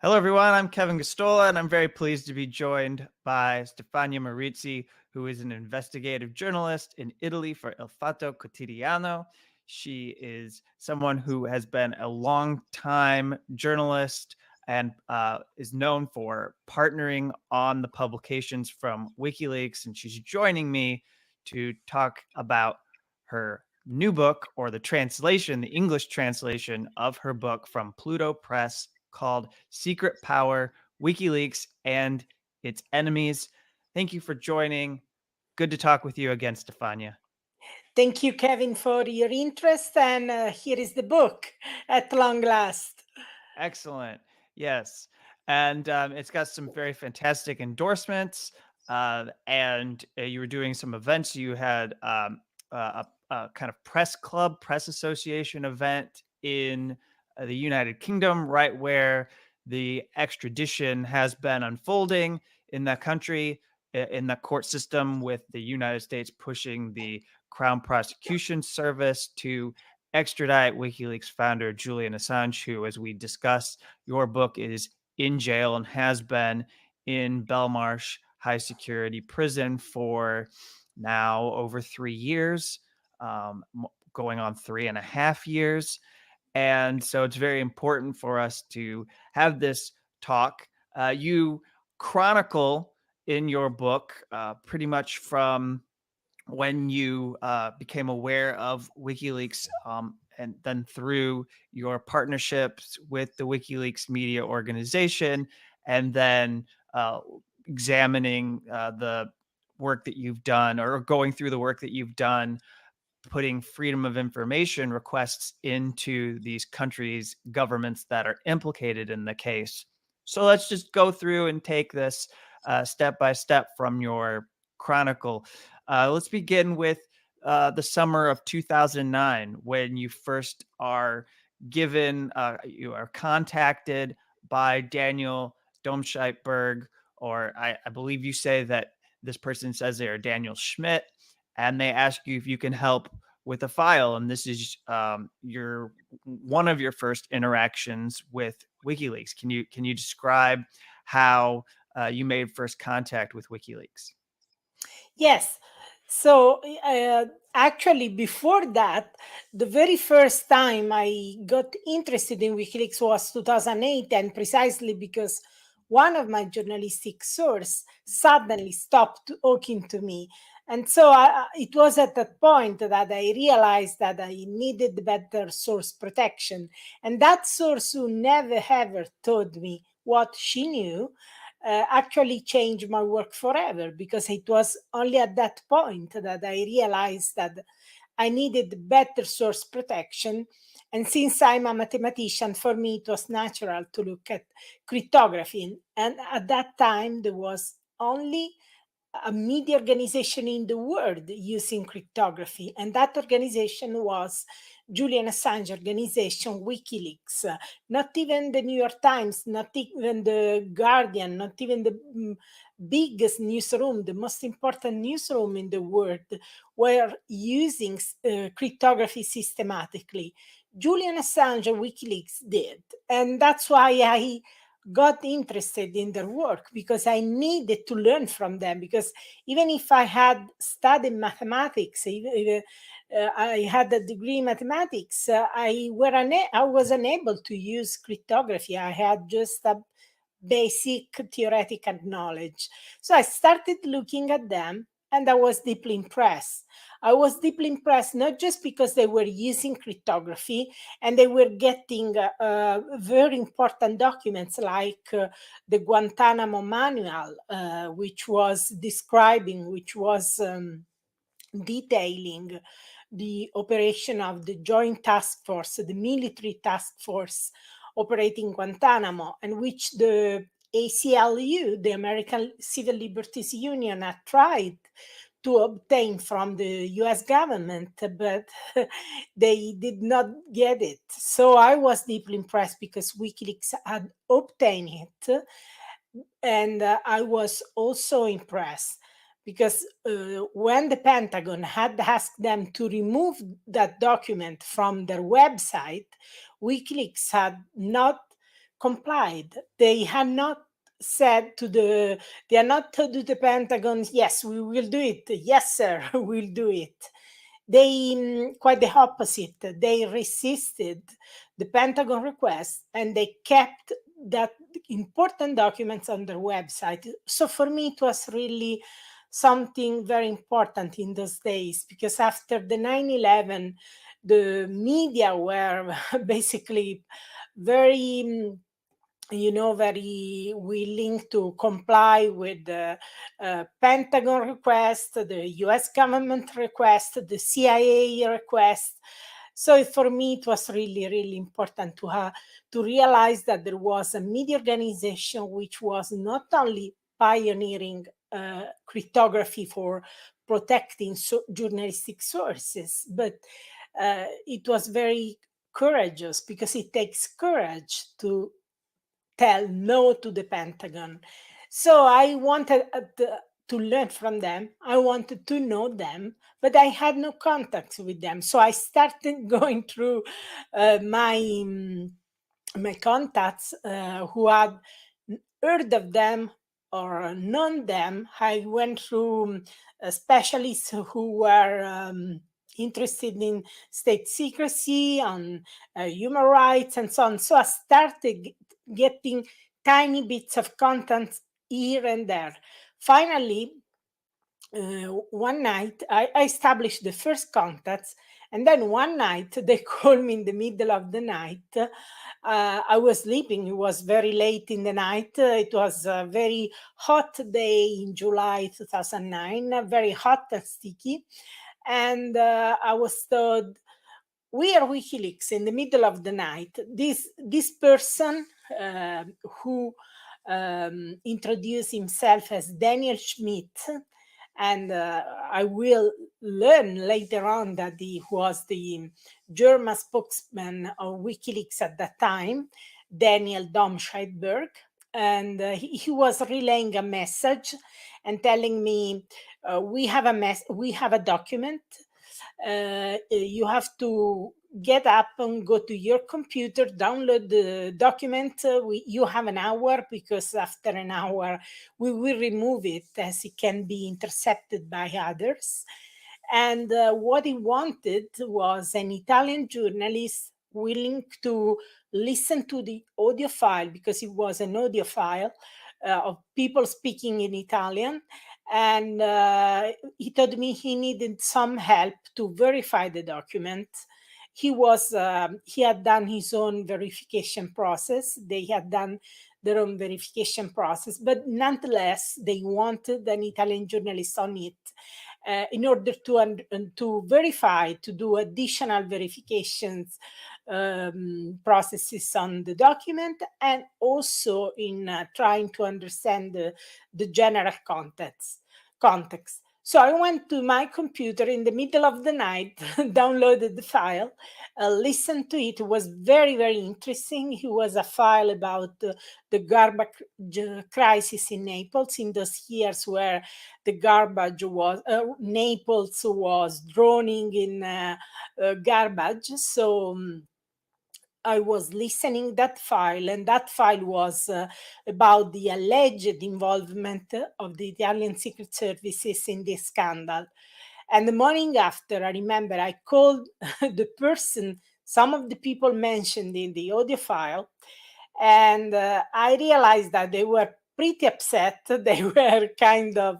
Hello, everyone. I'm Kevin Gosztola, and I'm very pleased to be joined by Stefania Maurizi, who is an investigative journalist in Italy for Il Fatto Quotidiano. She is someone who has been a long-time journalist and is known for partnering on the publications from WikiLeaks. And she's joining me to talk about her new book, or the English translation of her book from Pluto Press, called Secret Power, WikiLeaks and Its Enemies. Thank you for joining. Good to talk with you again, Stefania. Thank you, Kevin, for your interest. And here is the book at long last. Excellent. Yes. And it's got some very fantastic endorsements. And you were doing some events. You had a kind of press association event in the United Kingdom, right where the extradition has been unfolding in that country, in the court system, with the United States pushing the Crown Prosecution Service to extradite WikiLeaks founder Julian Assange, who, as we discussed, your book is in jail and has been in Belmarsh high security prison for now over 3 years, going on 3.5 years. And so it's very important for us to have this talk. You chronicle in your book pretty much from when you became aware of WikiLeaks, and then through your partnerships with the WikiLeaks media organization, and then examining the work that you've done, or going through the work that you've done, putting freedom of information requests into these countries' governments that are implicated in the case. So let's just go through and take this step by step from your chronicle. Let's begin with the summer of 2009, when you first are you are contacted by Daniel Domscheitberg, or I believe you say that this person says they are Daniel Schmidt, and they ask you if you can help with a file. And this is one of your first interactions with WikiLeaks. Can you describe how you made first contact with WikiLeaks? Yes. So actually, before that, the very first time I got interested in WikiLeaks was 2008, and precisely because one of my journalistic sources suddenly stopped talking to me. And so it was at that point that I realized that I needed better source protection. And that source, who never ever told me what she knew, actually changed my work forever, because it was only at that point that I realized that I needed better source protection. And since I'm a mathematician, for me it was natural to look at cryptography. And at that time, there was only a media organization in the world using cryptography, and that organization was Julian Assange organization, WikiLeaks. Not even the New York Times, not even the Guardian, not even the biggest newsroom, the most important newsroom in the world, were using cryptography systematically. Julian Assange and WikiLeaks did, and that's why I got interested in their work, because I needed to learn from them. Because even if I had studied mathematics, I had a degree in mathematics, I was unable to use cryptography. I had just a basic theoretical knowledge. So I started looking at them, and I was deeply impressed. I was deeply impressed not just because they were using cryptography and they were getting very important documents like the Guantanamo Manual, which was detailing the operation of the Joint Task Force, the military task force operating Guantanamo, and which the ACLU, the American Civil Liberties Union, had tried to obtain from the US government, but they did not get it. So I was deeply impressed because WikiLeaks had obtained it. And I was also impressed because when the Pentagon had asked them to remove that document from their website, WikiLeaks had not complied. They had not said to the, they are not told to the Pentagon, yes, we will do it. Yes, sir, we'll do it. They, quite the opposite, they resisted the Pentagon request and they kept that important documents on their website. So for me, it was really something very important in those days, because after the 9/11, the media were basically very, very willing to comply with the Pentagon request, the US government request, the CIA request. So for me, it was really, really important to realize that there was a media organization which was not only pioneering cryptography for protecting journalistic sources, but it was very courageous, because it takes courage to tell no to the Pentagon. So I wanted to learn from them. I wanted to know them, but I had no contacts with them. So I started going through my contacts who had heard of them or known them. I went through specialists who were interested in state secrecy, on human rights, and so on. So I started getting tiny bits of content here and there. Finally, one night I established the first contacts, and then one night they called me in the middle of the night. I was sleeping. It was very late in the night. It was a very hot day in July 2009, very hot and sticky. And I was told, we are WikiLeaks, in the middle of the night. This person who introduced himself as Daniel Schmidt, and I will learn later on that he was the German spokesman of WikiLeaks at that time, Daniel Domscheit-Berg. And he was relaying a message and telling me, we have a document. You have to get up and go to your computer, download the document. You have an hour, because after an hour we will remove it, as it can be intercepted by others. And what he wanted was an Italian journalist willing to listen to the audio file, because it was an audio file of people speaking in Italian. And he told me he needed some help to verify the document. He had done his own verification process. They had done their own verification process, but nonetheless, they wanted an Italian journalist on it in order to verify, to do additional verifications processes on the document, and also in trying to understand the general context. So I went to my computer in the middle of the night, downloaded the file, listened to it. It was very, very interesting. It was a file about the garbage crisis in Naples, in those years where the garbage was, Naples was drowning in garbage. So I was listening that file, and that file was about the alleged involvement of the Italian secret services in this scandal. And the morning after, I remember I called the person, some of the people mentioned in the audio file, and I realized that they were pretty upset. They were kind of,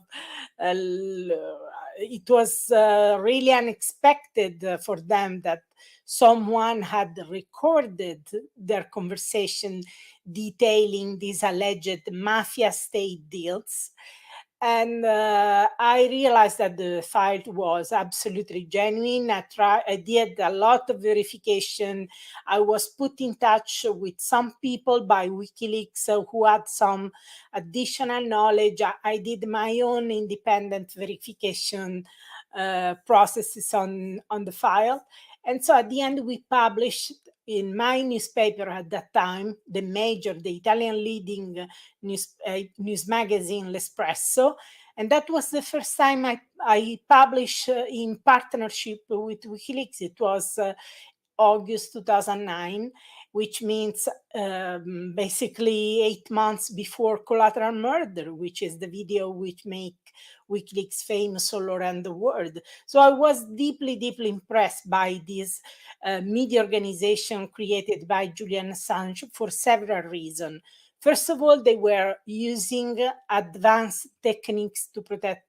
it was really unexpected for them that someone had recorded their conversation detailing these alleged mafia state deals. And I realized that the file was absolutely genuine. I did a lot of verification. I was put in touch with some people by WikiLeaks who had some additional knowledge. I did my own independent verification processes on the file. And so at the end, we published in my newspaper at that time, the Italian leading news magazine, L'Espresso. And that was the first time I published in partnership with WikiLeaks. It was August 2009. which means basically 8 months before Collateral Murder, which is the video which make WikiLeaks famous all around the world. So I was deeply, deeply impressed by this media organization created by Julian Assange for several reasons. First of all, they were using advanced techniques to protect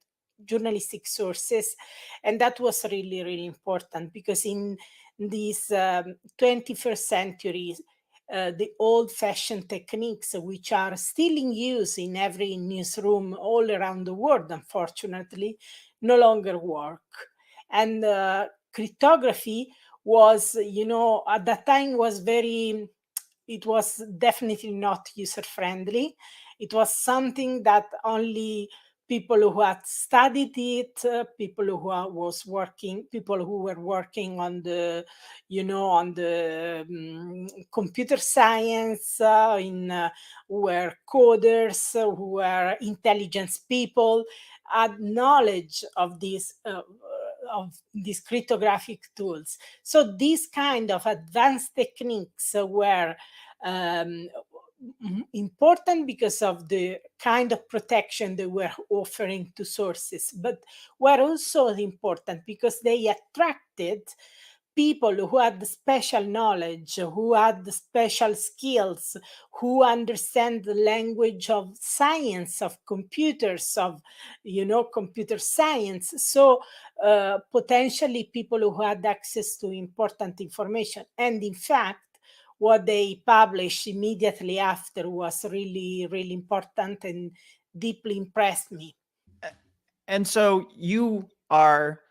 journalistic sources, and that was really, really important, because in this 21st century, the old-fashioned techniques, which are still in use in every newsroom all around the world, unfortunately, no longer work. And cryptography was, at that time was it was definitely not user-friendly. It was something that only people who had studied it, people who were working on the, computer science, who were coders, who were intelligence people, had knowledge of these cryptographic tools. So these kind of advanced techniques were um, important because of the kind of protection they were offering to sources, but were also important because they attracted people who had special knowledge, who had special skills, who understand the language of science, of computers, of computer science. So potentially people who had access to important information. And in fact, what they published immediately after was really, really important and deeply impressed me. And so you are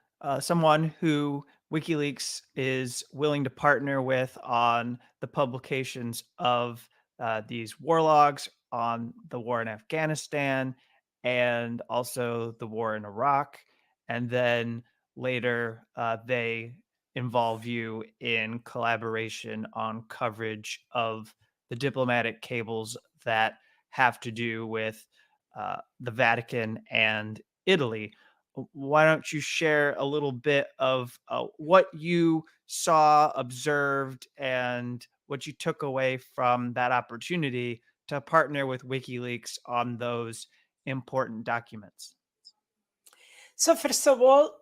someone who WikiLeaks is willing to partner with on the publications of these war logs on the war in Afghanistan and also the war in Iraq. And then later, they involve you in collaboration on coverage of the diplomatic cables that have to do with the Vatican and Italy. Why don't you share a little bit of what you saw, observed, and what you took away from that opportunity to partner with WikiLeaks on those important documents? So first of all,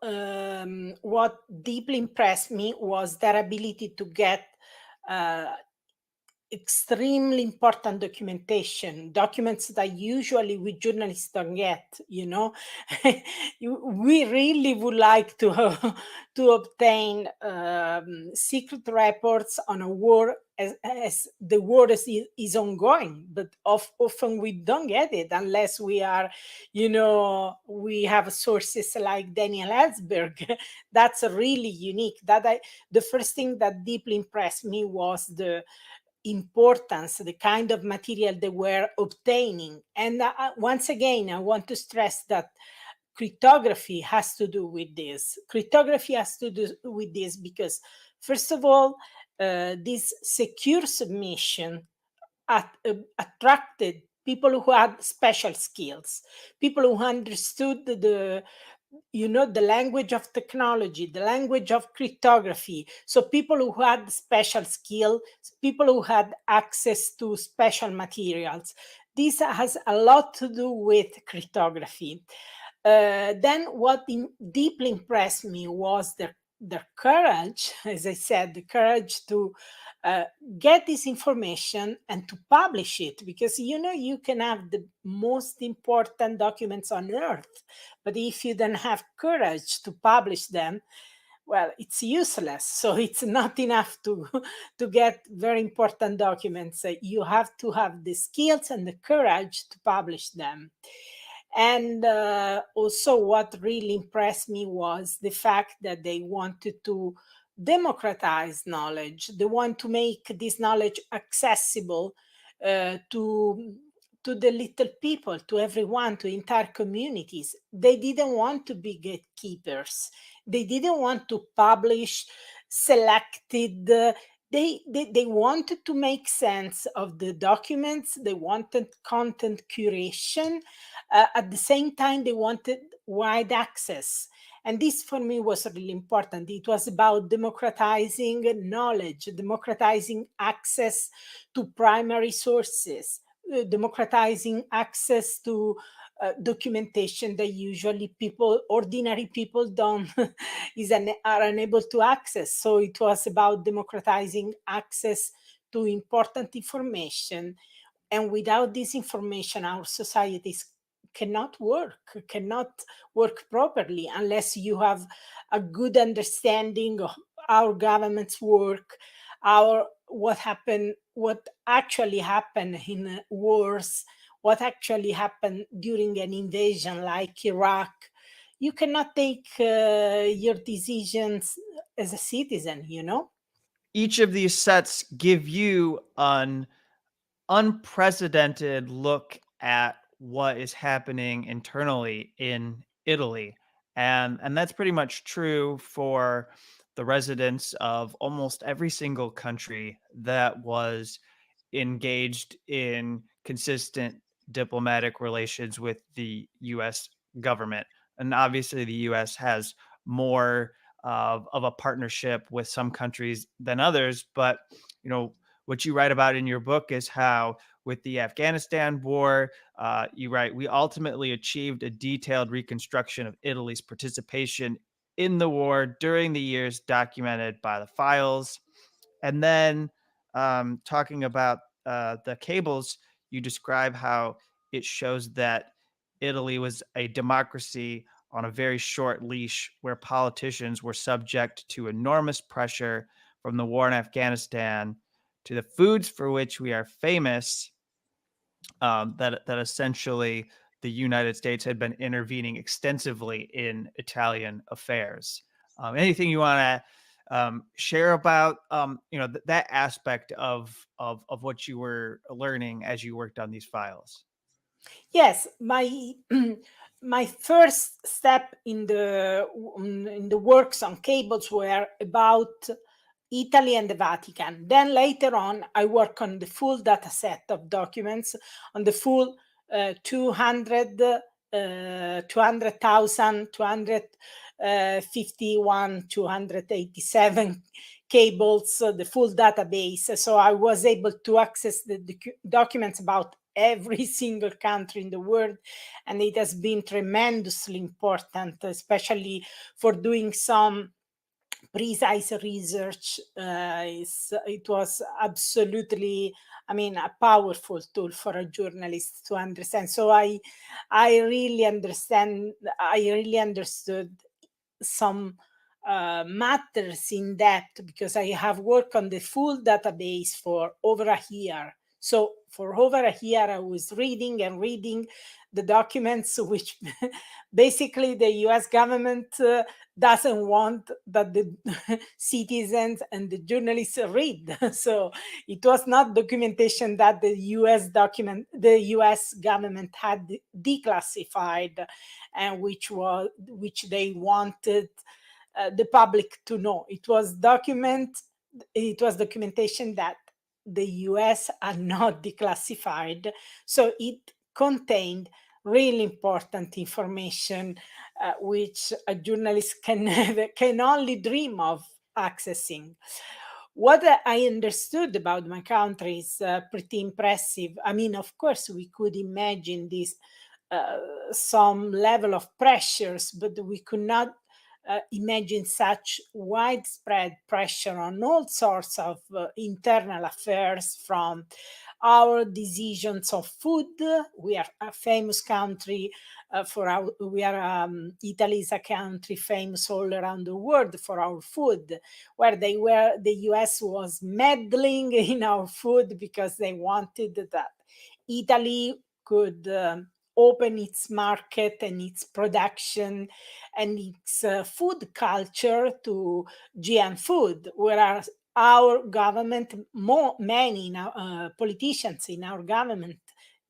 what deeply impressed me was their ability to get uh, extremely important documents that usually we journalists don't get. We really would like to to obtain secret reports on a war as the war is ongoing, but often we don't get it unless we are, we have sources like Daniel Ellsberg. That's really unique. The first thing that deeply impressed me was the importance, the kind of material they were obtaining. And once again, I want to stress that cryptography has to do with this. Cryptography has to do with this because, first of all, this secure submission attracted people who had special skills, people who understood the language of technology, the language of cryptography. So people who had special skill, people who had access to special materials. This has a lot to do with cryptography. Then what deeply impressed me was their courage, as I said, the courage to uh, get this information and to publish it, because you can have the most important documents on earth, but if you don't have courage to publish them, well, it's useless. So it's not enough to to get very important documents. You have to have the skills and the courage to publish them. And also, what really impressed me was the fact that they wanted to democratize knowledge. They want to make this knowledge accessible to the little people, to everyone, to entire communities. They didn't want to be gatekeepers. They didn't want to publish selected. They wanted to make sense of the documents. They wanted content curation. At the same time, they wanted wide access. And this for me was really important. It was about democratizing knowledge, democratizing access to primary sources, democratizing access to documentation that usually ordinary people don't are unable to access. So it was about democratizing access to important information. And without this information, our societies cannot work properly unless you have a good understanding of our government's work, what actually happened in wars, what actually happened during an invasion like Iraq. You cannot take your decisions as a citizen, you know? Each of these sets give you an unprecedented look at what is happening internally in Italy. And that's pretty much true for the residents of almost every single country that was engaged in consistent diplomatic relations with the US government. And obviously, the US has more of a partnership with some countries than others. But, you know, what you write about in your book is how, with the Afghanistan war, you write, we ultimately achieved a detailed reconstruction of Italy's participation in the war during the years documented by the files. And then talking about the cables, you describe how it shows that Italy was a democracy on a very short leash where politicians were subject to enormous pressure from the war in Afghanistan to the foods for which we are famous, that essentially the United States had been intervening extensively in Italian affairs. Anything you want to share about that aspect of what you were learning as you worked on these files? Yes, my my first step in the works on cables were about Italy and the Vatican. Then later on, I work on the full data set of documents, on the full 200,000, 287 cables, the full database. So I was able to access the documents about every single country in the world, and it has been tremendously important, especially for doing some precise research. It was absolutely, I mean, a powerful tool for a journalist to understand. So I really understood some matters in depth because I have worked on the full database for over a year. So for over a year, I was reading and reading the documents, which basically the US government doesn't want that the citizens and the journalists read. So it was not documentation that the US government had declassified, and which they wanted the public to know. It was documentation that the US are not declassified. So it contained really important information, which a journalist can only dream of accessing. What I understood about my country is pretty impressive. I mean, of course, we could imagine this some level of pressures, but we could not imagine such widespread pressure on all sorts of internal affairs, from our decisions of food. We are a famous country Italy is a country famous all around the world for our food, where the US was meddling in our food because they wanted that Italy could open its market and its production and its food culture to GM food, whereas our government, many politicians in our government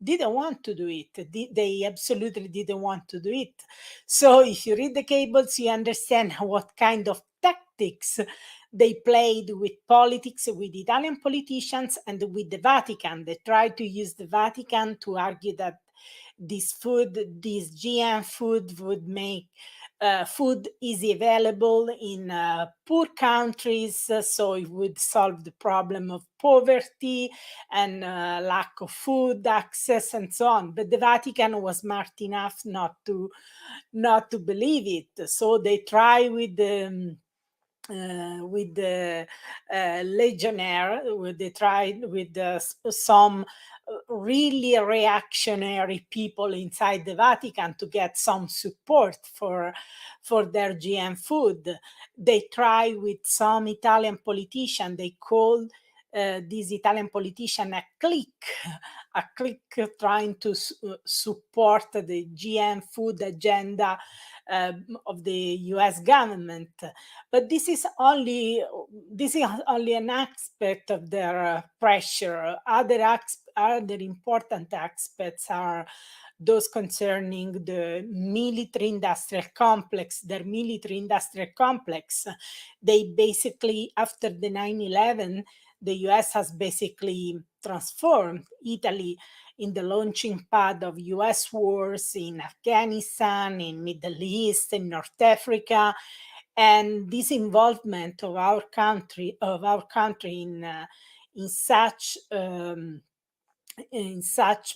didn't want to do it. They absolutely didn't want to do it. So if you read the cables, you understand what kind of tactics they played with politics, with Italian politicians, and with the Vatican. They tried to use the Vatican to argue that this GM food would make food easy available in poor countries, so it would solve the problem of poverty and lack of food access and so on. But the Vatican was smart enough not to believe it, so they try with the legionnaire, they tried with some really reactionary people inside the Vatican to get some support for their GM food. They try with some Italian politician. They called this Italian politician a clique trying to support the GM food agenda of the US government. But this is only an aspect of their pressure. Other important aspects are those concerning the military industrial complex, their military industrial complex. They basically, after the 9/11, the US has basically transformed Italy in the launching pad of US wars in Afghanistan, in Middle East, in North Africa. And this involvement of our country in such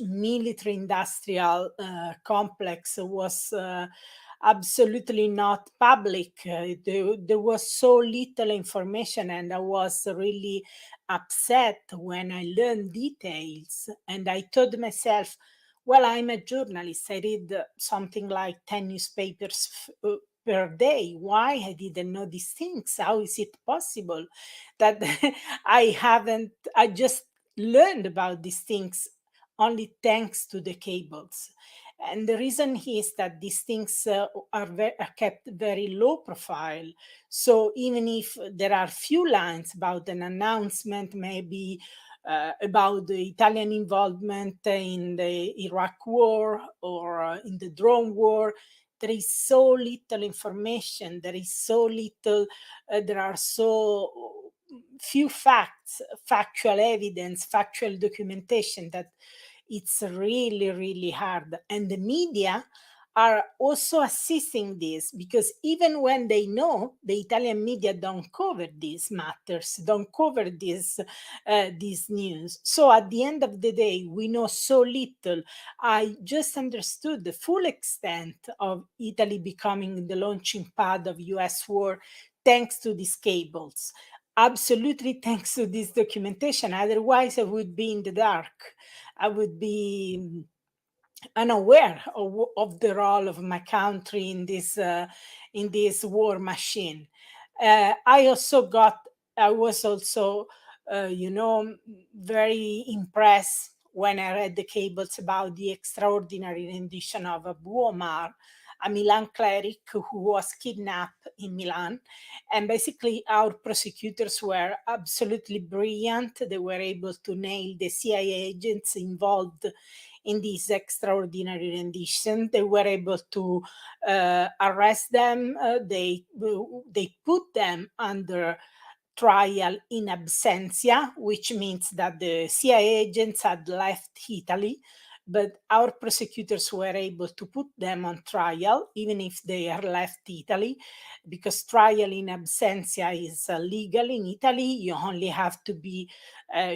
military industrial complex was absolutely not public. There was so little information, and I was really upset when I learned details. And I told myself, well, I'm a journalist. I read something like 10 newspapers per day. Why I didn't know these things? How is it possible that I just learned about these things only thanks to the cables? And the reason is that these things are kept very low profile. So even if there are few lines about an announcement, maybe about the Italian involvement in the Iraq war or in the drone war, there is so little information. There are so few facts, factual evidence, factual documentation, that it's really, really hard. And the media are also assisting this, because even when they know, the Italian media don't cover these matters, don't cover this news. So at the end of the day, we know so little. I just understood the full extent of Italy becoming the launching pad of US war thanks to these cables. Absolutely thanks to this documentation. Otherwise, I would be in the dark. I would be unaware of the role of my country in this war machine. I was also, very impressed when I read the cables about the extraordinary rendition of Abu Omar, a Milan cleric who was kidnapped in Milan. And basically, our prosecutors were absolutely brilliant. They were able to nail the CIA agents involved in this extraordinary rendition. They were able to arrest them. They put them under trial in absentia, which means that the CIA agents had left Italy, but our prosecutors were able to put them on trial, even if they are left Italy, because trial in absentia is legal in Italy. You only have to be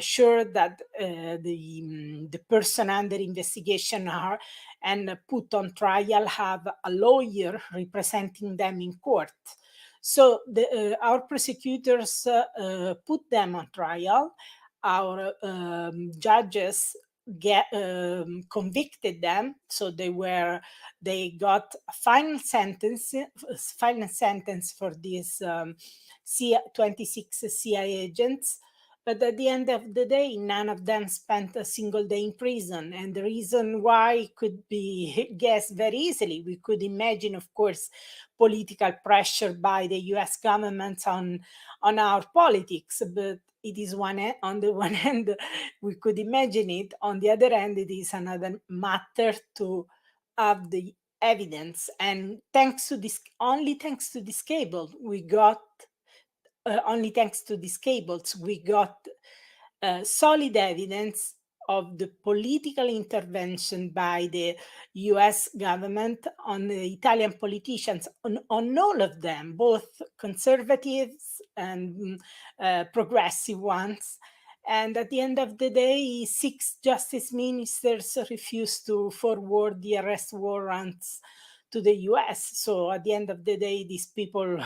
sure that the person under investigation and put on trial have a lawyer representing them in court. So our prosecutors put them on trial. Our judges convicted them, so they got a final sentence for these 26 CIA agents. But at the end of the day, none of them spent a single day in prison. And the reason why could be guessed very easily. We could imagine, of course, political pressure by the US government on our politics, but it is on the one hand, we could imagine it. On the other hand, it is another matter to have the evidence. And only thanks to this cable, we got solid evidence of the political intervention by the US government on the Italian politicians, on all of them, both conservatives and progressive ones. And at the end of the day, 6 justice ministers refused to forward the arrest warrants to the US. So at the end of the day, these people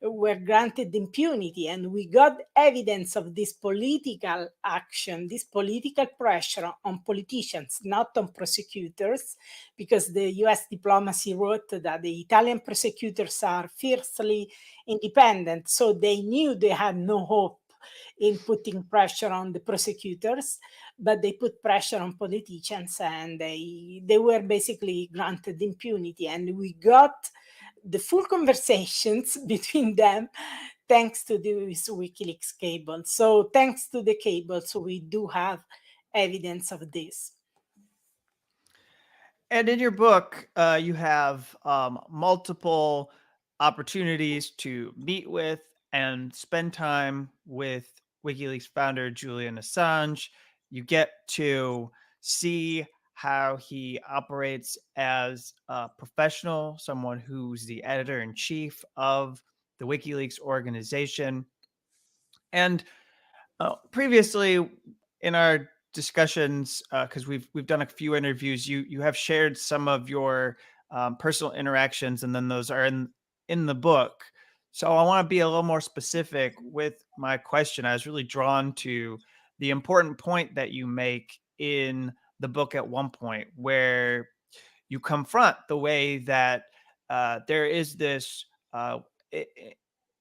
were granted impunity. And we got evidence of this political action, this political pressure on politicians, not on prosecutors, because the US diplomacy wrote that the Italian prosecutors are fiercely independent. So they knew they had no hope in putting pressure on the prosecutors, but they put pressure on politicians, and they were basically granted impunity. And we got the full conversations between them thanks to this WikiLeaks cable. So thanks to the cables, we do have evidence of this. And in your book, you have multiple opportunities to meet with and spend time with WikiLeaks founder Julian Assange. You get to see how he operates as a professional, someone who's the editor in chief of the WikiLeaks organization. And previously in our discussions, because we've done a few interviews, you have shared some of your personal interactions, and then those are in the book. So I want to be a little more specific with my question. I was really drawn to the important point that you make in the book at one point, where you confront the way that there is this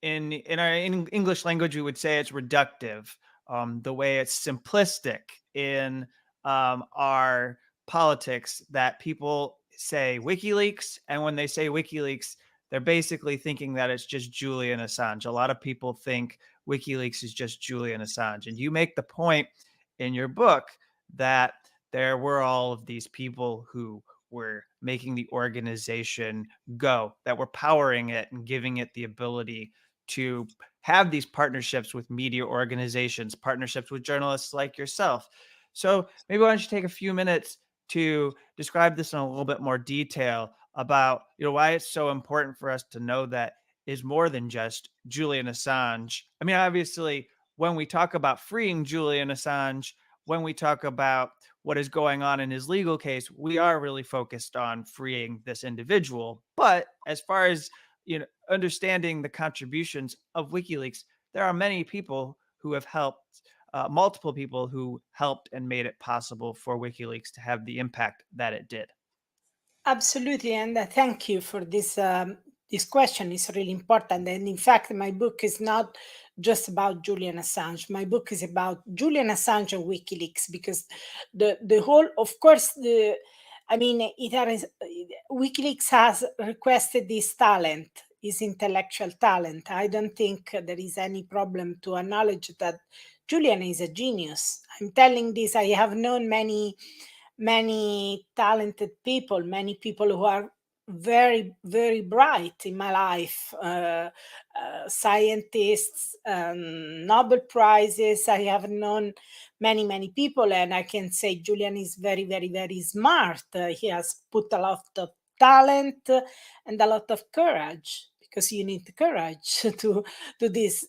in our English language, we would say it's reductive. The way it's simplistic in our politics, that people say WikiLeaks, and when they say WikiLeaks, they're basically thinking that it's just Julian Assange. A lot of people think WikiLeaks is just Julian Assange, and you make the point in your book that there were all of these people who were making the organization go, that were powering it and giving it the ability to have these partnerships with media organizations, partnerships with journalists like yourself. So maybe why don't you take a few minutes to describe this in a little bit more detail about, why it's so important for us to know that is more than just Julian Assange. I mean, obviously, when we talk about freeing Julian Assange, when we talk about what is going on in his legal case, we are really focused on freeing this individual. But as far as understanding the contributions of WikiLeaks, there are many people who have helped, multiple people who helped and made it possible for WikiLeaks to have the impact that it did. Absolutely, and thank you for this. This question is really important, and in fact, my book is not just about Julian Assange. My book is about Julian Assange and WikiLeaks, because the whole, of course, WikiLeaks has requested this talent, his intellectual talent. I don't think there is any problem to acknowledge that Julian is a genius. I'm telling this. I have known many talented people, many people who are very, very bright in my life, scientists, Nobel Prizes. I have known many people, and I can say Julian is very, very, very smart. He has put a lot of talent and a lot of courage, because you need courage to do this.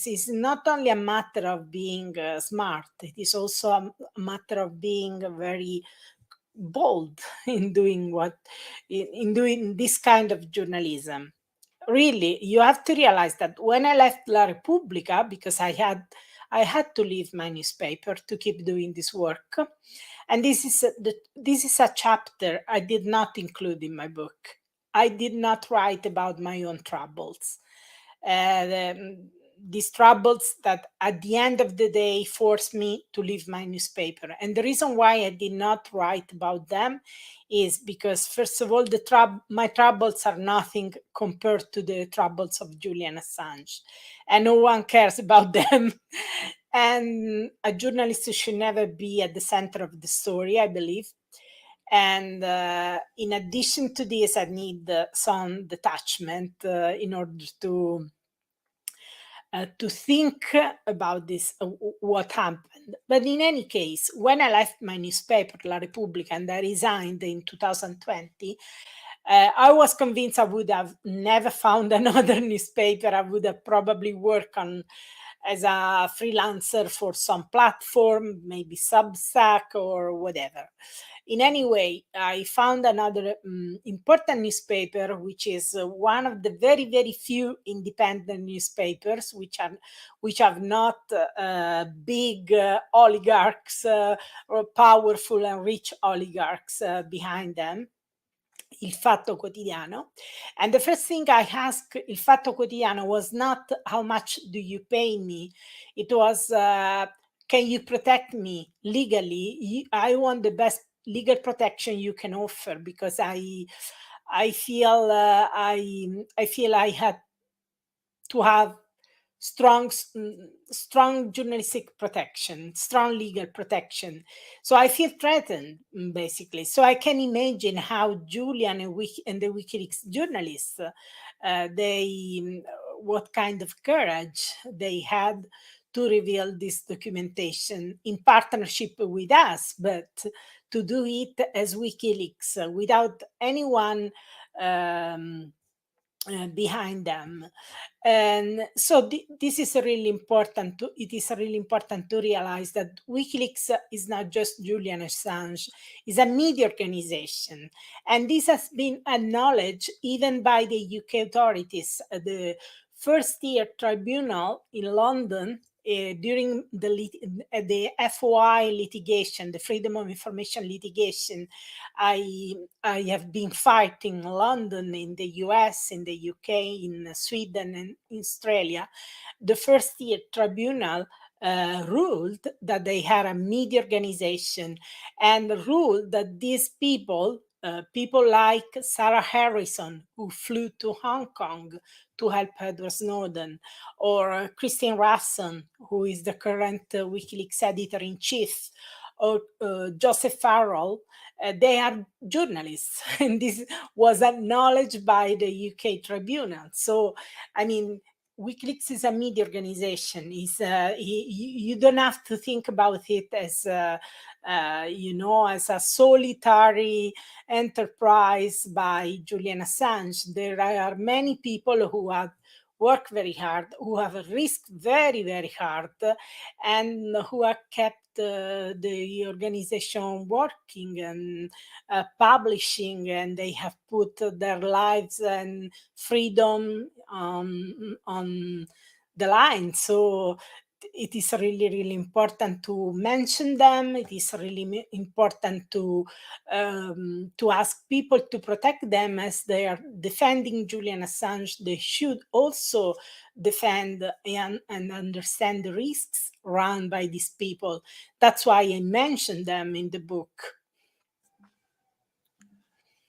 It's not only a matter of being smart; it is also a matter of being very bold in doing in doing this kind of journalism. Really, you have to realize that when I left La Repubblica, because I had to leave my newspaper to keep doing this work, and this is a chapter I did not include in my book. I did not write about my own troubles. These troubles that at the end of the day forced me to leave my newspaper. And the reason why I did not write about them is because, first of all, my troubles are nothing compared to the troubles of Julian Assange, and no one cares about them. And a journalist should never be at the center of the story, I believe. And in addition to this, I need some detachment in order to think about this, what happened. But in any case, when I left my newspaper, La Repubblica, and I resigned in 2020, I was convinced I would have never found another newspaper. I would have probably worked on as a freelancer for some platform, maybe Substack or whatever. In any way, I found another important newspaper, which is one of the very, very few independent newspapers which have not big oligarchs or powerful and rich oligarchs behind them. Il Fatto Quotidiano. And the first thing I asked Il Fatto Quotidiano was not how much do you pay me, it was can you protect me legally? I want the best legal protection you can offer, because I feel I had to have strong journalistic protection, strong legal protection. So I feel threatened, basically. So I can imagine how Julian and the WikiLeaks journalists, what kind of courage they had to reveal this documentation in partnership with us, but to do it as WikiLeaks without anyone behind them. And so this is really important. It is really important to realize that WikiLeaks is not just Julian Assange; it's a media organization, and this has been acknowledged even by the UK authorities. The first tier tribunal in London during the FOI litigation, the Freedom of Information litigation, I have been fighting in London, in the US, in the UK, in Sweden, and in Australia. The first tier tribunal ruled that they had a media organization, and ruled that these people, people like Sarah Harrison, who flew to Hong Kong to help Edward Snowden, or Christine Rasson, who is the current WikiLeaks editor-in-chief, or Joseph Farrell, they are journalists, and this was acknowledged by the UK tribunal. So, I mean, WikiLeaks is a media organization. You don't have to think about it as as a solitary enterprise by Julian Assange. There are many people who have worked very hard, who have risked very, very hard, and who have kept the organization working and publishing, and they have put their lives and freedom on the line. So it is really, really important to mention them. It is really important to ask people to protect them as they are defending Julian Assange. They should also defend and understand the risks run by these people. That's why I mentioned them in the book.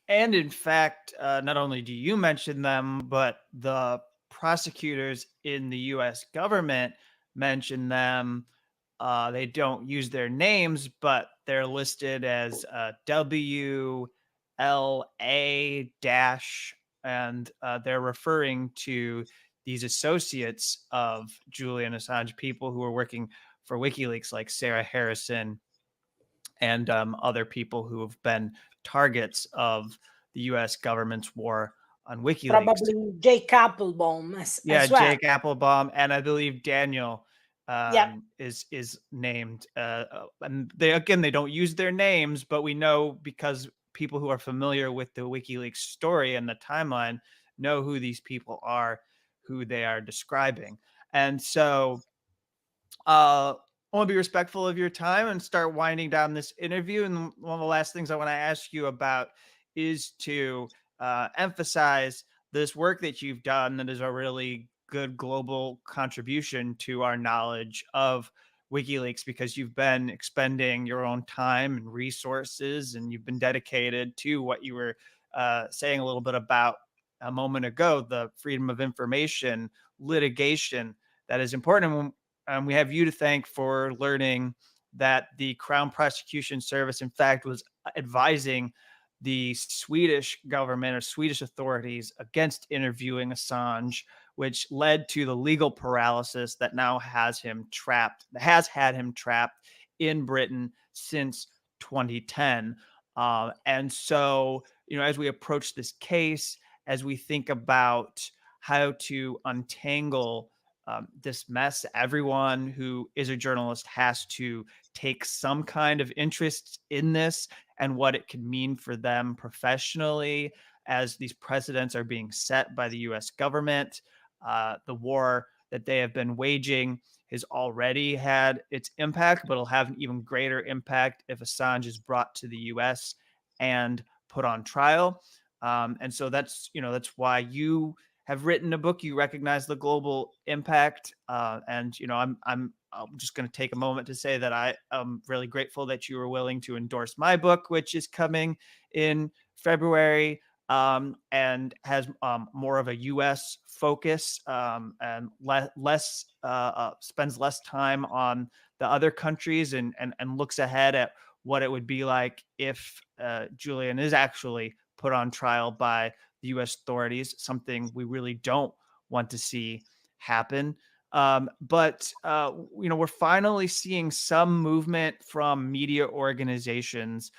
And in fact, not only do you mention them, but the prosecutors in the US government mention them. They don't use their names, but they're listed as WLA dash, and they're referring to these associates of Julian Assange, people who are working for WikiLeaks, like Sarah Harrison and other people who have been targets of the U.S. government's war on WikiLeaks. Probably Jake Applebaum as well. Jake Applebaum, and I believe Daniel is named. And they don't use their names, but we know, because people who are familiar with the WikiLeaks story and the timeline know who these people are, who they are describing. And so I want to be respectful of your time and start winding down this interview. And one of the last things I want to ask you about is to emphasize this work that you've done that is a really good global contribution to our knowledge of WikiLeaks, because you've been expending your own time and resources, and you've been dedicated to what you were saying a little bit about a moment ago, the freedom of information litigation that is important. We have you to thank for learning that the Crown Prosecution Service, in fact, was advising the Swedish government or Swedish authorities against interviewing Assange, which led to the legal paralysis that now has had him trapped in Britain since 2010. And so, as we approach this case, as we think about how to untangle this mess, everyone who is a journalist has to take some kind of interest in this and what it can mean for them professionally as these precedents are being set by the US government. The war that they have been waging has already had its impact, but it'll have an even greater impact if Assange is brought to the US and put on trial. And so that's why you have written a book. You recognize the global impact, and I'm just going to take a moment to say that I am really grateful that you were willing to endorse my book, which is coming in February, and has more of a U.S. focus, and less spends less time on the other countries, and looks ahead at what it would be like if Julian is actually put on trial by the U.S. authorities, something we really don't want to see happen. But we're finally seeing some movement from media organizations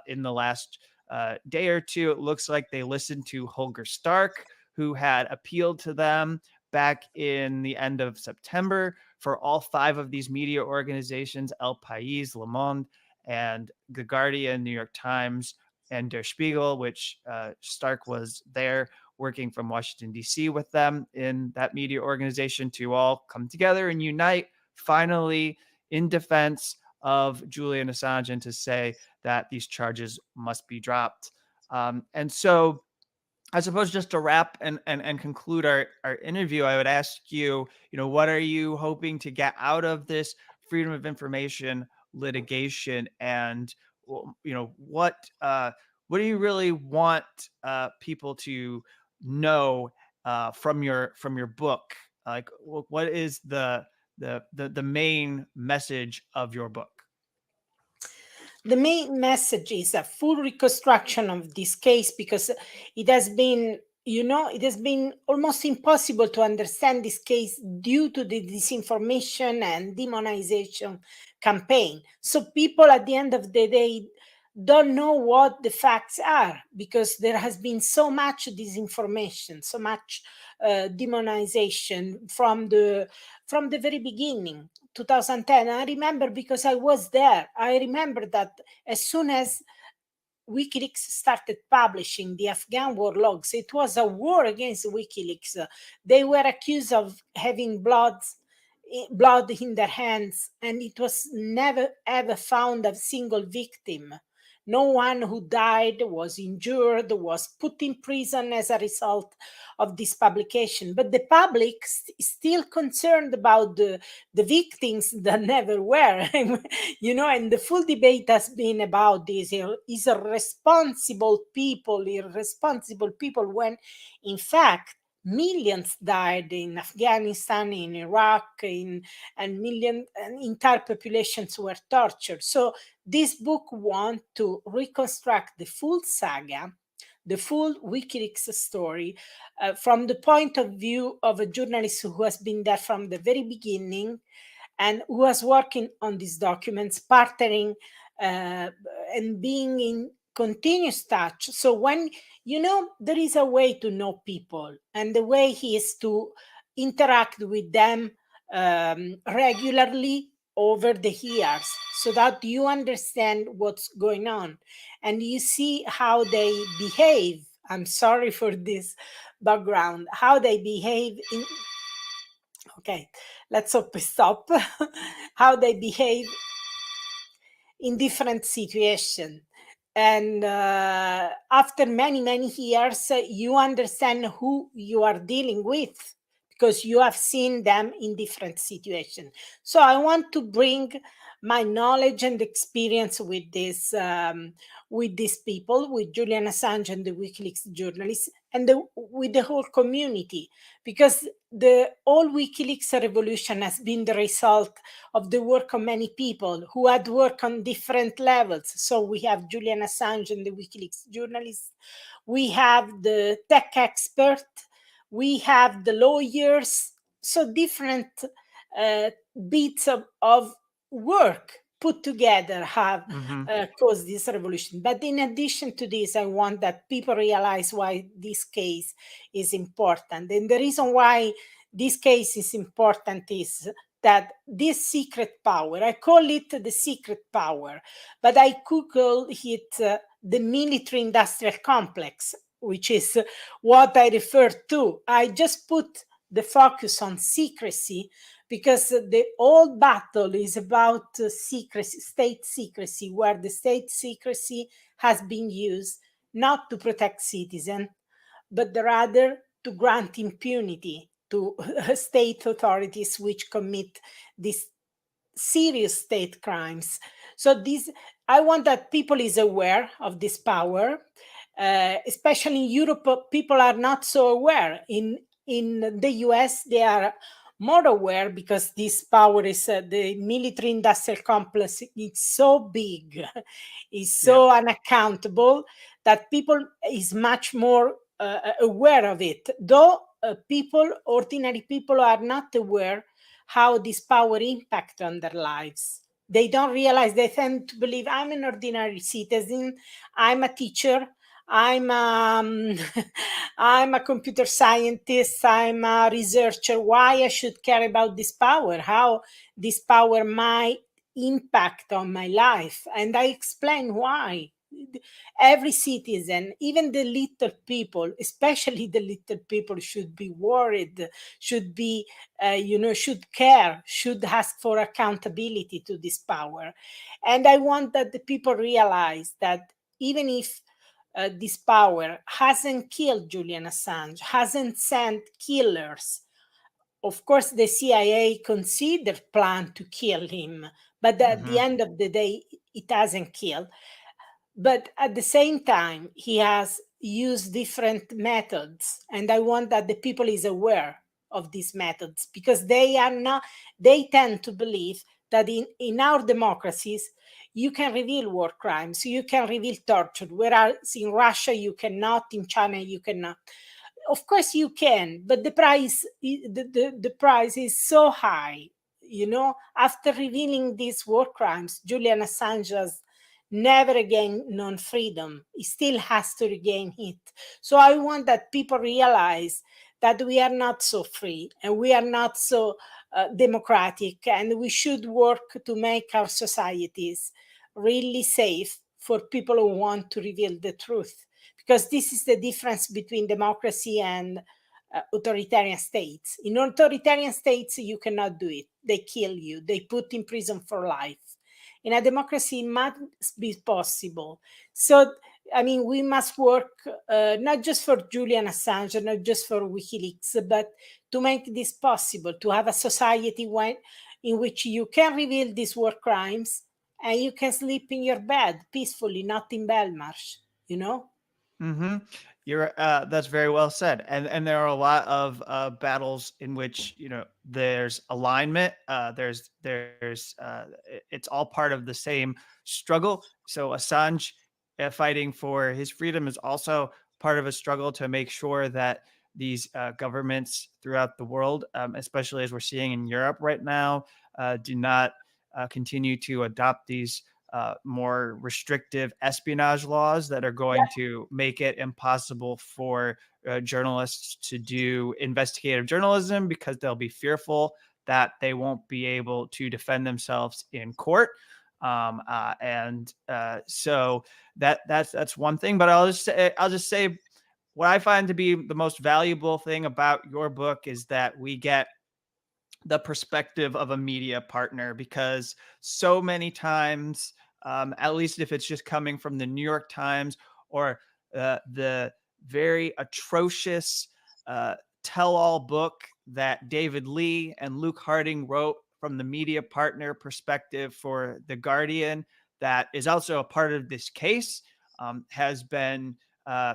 in the last day or two. It looks like they listened to Holger Stark, who had appealed to them back in the end of September for all 5 of these media organizations, El País, Le Monde, and The Guardian, New York Times, and Der Spiegel, which Stark was there working from Washington, D.C. with them in that media organization, to all come together and unite finally in defense of Julian Assange and to say that these charges must be dropped. And so I suppose just to wrap and conclude our interview, I would ask you, what are you hoping to get out of this freedom of information litigation, and what do you really want people to know from your book? Like, what is the main message of your book? The main message is a full reconstruction of this case, because it has been almost impossible to understand this case due to the disinformation and demonization campaign. So people at the end of the day don't know what the facts are, because there has been so much disinformation, so much demonization from the very beginning. 2010, I remember, because I was there. I remember that as soon as WikiLeaks started publishing the Afghan war logs, it was a war against WikiLeaks. They were accused of having blood in their hands, and it was never ever found a single victim. No one who died, was injured, was put in prison as a result of this publication. But the public is still concerned about the victims that never were. And the full debate has been about this. Is irresponsible people, when in fact millions died in Afghanistan, in Iraq, and entire populations were tortured. So this book wants to reconstruct the full saga, the full WikiLeaks story, from the point of view of a journalist who has been there from the very beginning and who was working on these documents, partnering and being in continuous touch. So when there is a way to know people, and the way is to interact with them regularly over the years, so that you understand what's going on and you see how they behave. I'm sorry for this background. How they behave in. Okay, let's hope we stop. How they behave in different situations. And after many, many years, you understand who you are dealing with, because you have seen them in different situations. So I want to bring my knowledge and experience with these people, with Julian Assange and the WikiLeaks journalists, and with the whole community, because the whole WikiLeaks revolution has been the result of the work of many people who had worked on different levels. So we have Julian Assange and the WikiLeaks journalists. We have the tech expert. we have the lawyers. So different uh, bits of work put together have Hmm. caused this revolution. But in addition to this, I want that people realize why this case is important. And the reason why this case is important is that this secret power, I call it the secret power, but I could call it the military industrial complex, which is what I refer to. I just put the focus on secrecy because the whole battle is about secrecy, state secrecy, where the state secrecy has been used not to protect citizens, but rather to grant impunity to state authorities which commit these serious state crimes. So this, I want that people is aware of this power, especially in Europe. People are not so aware. In the US, they are more aware because this power is the military industrial complex. It's so big, is Yeah. so unaccountable that people is much more aware of it. Though ordinary people, are not aware how this power impact on their lives. They don't realize. They tend to believe I'm an ordinary citizen, I'm a teacher, I'm a computer scientist, I'm a researcher. Why I should care about this power? How this power might impact on my life? And I explain why. Every citizen, even the little people, especially the little people, should be worried, should be should care, should ask for accountability to this power. And I want that the people realize that even if this power hasn't killed Julian Assange, hasn't sent killers. Of course, the CIA considered plan to kill him, but at the Hmm. end of the day, it hasn't killed. But at the same time, he has used different methods, and I want that the people is aware of these methods because they are not. They tend to believe that in our democracies you can reveal war crimes, you can reveal torture, whereas in Russia you cannot, in China you cannot. Of course you can, but the price the price is so high. After revealing these war crimes, Julian Assange has never again known freedom. He still has to regain it. So I want that people realize that we are not so free and we are not so democratic, and we should work to make our societies really safe for people who want to reveal the truth, because this is the difference between democracy and authoritarian states. In authoritarian states, you cannot do it. They kill you, they put in prison for life. In a democracy, it must be possible. So, I mean, we must work not just for Julian Assange, not just for WikiLeaks, but to make this possible, to have a society in which you can reveal these war crimes and you can sleep in your bed peacefully, not in Belmarsh, you know? Hmm. You're that's very well said. And there are a lot of battles in which there's alignment. It's all part of the same struggle. So Assange fighting for his freedom is also part of a struggle to make sure that these governments throughout the world, especially as we're seeing in Europe right now, do not continue to adopt these more restrictive espionage laws that are going to make it impossible for journalists to do investigative journalism because they'll be fearful that they won't be able to defend themselves in court. So that's one thing. But I'll just say what I find to be the most valuable thing about your book is that we get the perspective of a media partner, because so many times, at least if it's just coming from the New York Times or the very atrocious uh, tell-all book that David Lee and Luke Harding wrote from the media partner perspective for The Guardian, that is also a part of this case, has been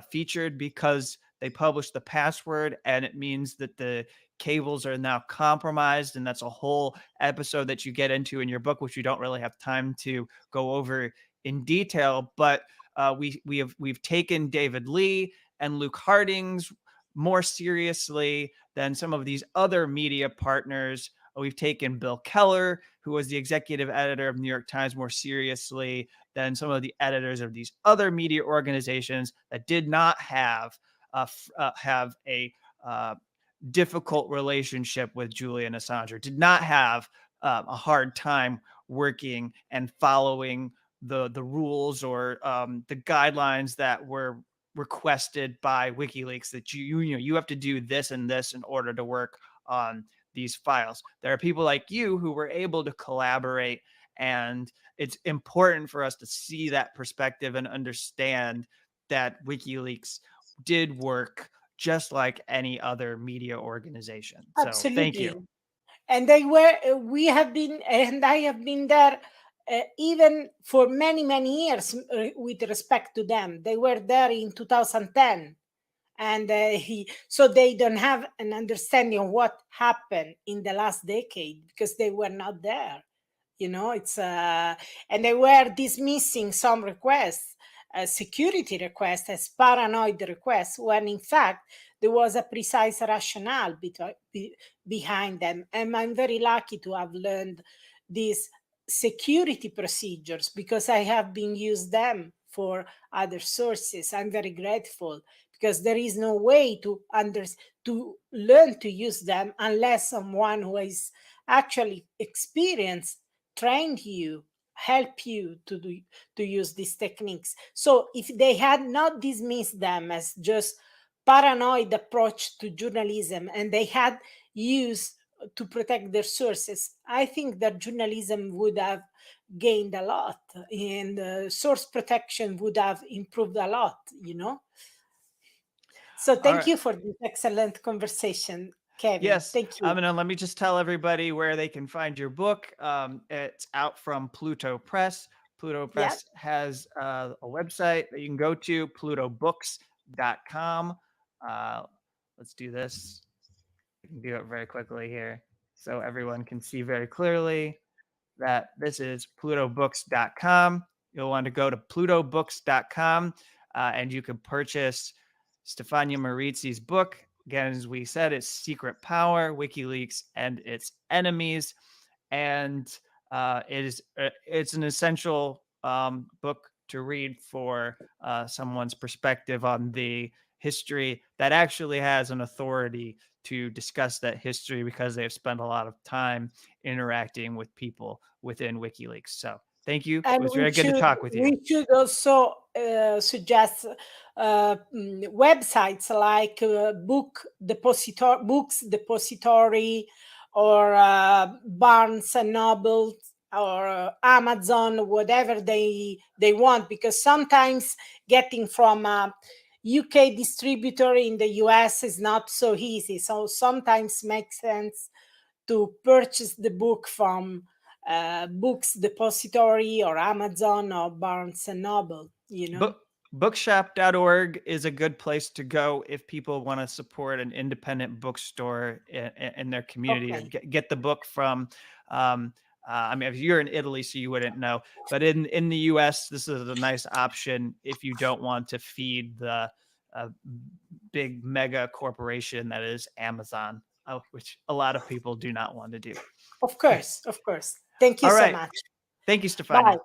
featured because they published the password, and it means that the cables are now compromised, and that's a whole episode that you get into in your book, which you don't really have time to go over in detail. But we've taken David Lee and Luke Harding's more seriously than some of these other media partners. We've taken Bill Keller, who was the executive editor of New York Times, more seriously than some of the editors of these other media organizations that did not have a difficult relationship with Julian Assange, or did not have a hard time working and following the rules or the guidelines that were requested by WikiLeaks, that you have to do this and this in order to work on these files. There are people like you who were able to collaborate, and it's important for us to see that perspective and understand that WikiLeaks did work just like any other media organization. So thank you. Absolutely. And we have been, and I have been there even for many, many years with respect to them. They were there in 2010. And so they don't have an understanding of what happened in the last decade because they were not there. It's and they were dismissing some requests, security requests, as paranoid requests, when in fact there was a precise rationale behind them. And I'm very lucky to have learned these security procedures because I have been used them for other sources. I'm very grateful because there is no way to learn to use them unless someone who is actually experienced trained you, help you to use these techniques. So if they had not dismissed them as just paranoid approach to journalism and they had used to protect their sources, I think that journalism would have gained a lot and source protection would have improved a lot. So thank right. you for this excellent conversation, Kevin. Yes. Thank you. And let me just tell everybody where they can find your book. It's out from Pluto Press. Pluto Yeah, Press has a website that you can go to, plutobooks.com. Let's do this. We can do it very quickly here so everyone can see very clearly that this is plutobooks.com. You'll want to go to plutobooks.com and you can purchase Stefania Maurizi's book. Again, as we said, it's Secret Power, WikiLeaks and Its Enemies. And it's an essential book to read for someone's perspective on the history that actually has an authority to discuss that history because they've spent a lot of time interacting with people within WikiLeaks. So thank you. It and was very good to talk with you. we should also suggest websites like Books Depository or Barnes and Noble or Amazon, whatever they want, because sometimes getting from a UK distributor in the US is not so easy. So sometimes makes sense to purchase the book from Books Depository or Amazon or Barnes and Noble. Bookshop.org is a good place to go if people want to support an independent bookstore in their community. Okay. Get the book from. I mean, if you're in Italy, so you wouldn't know, but in the U.S., this is a nice option if you don't want to feed the big mega corporation that is Amazon, which a lot of people do not want to do. Of course, of course. Thank you All so right. much. Thank you, Stefania. Bye.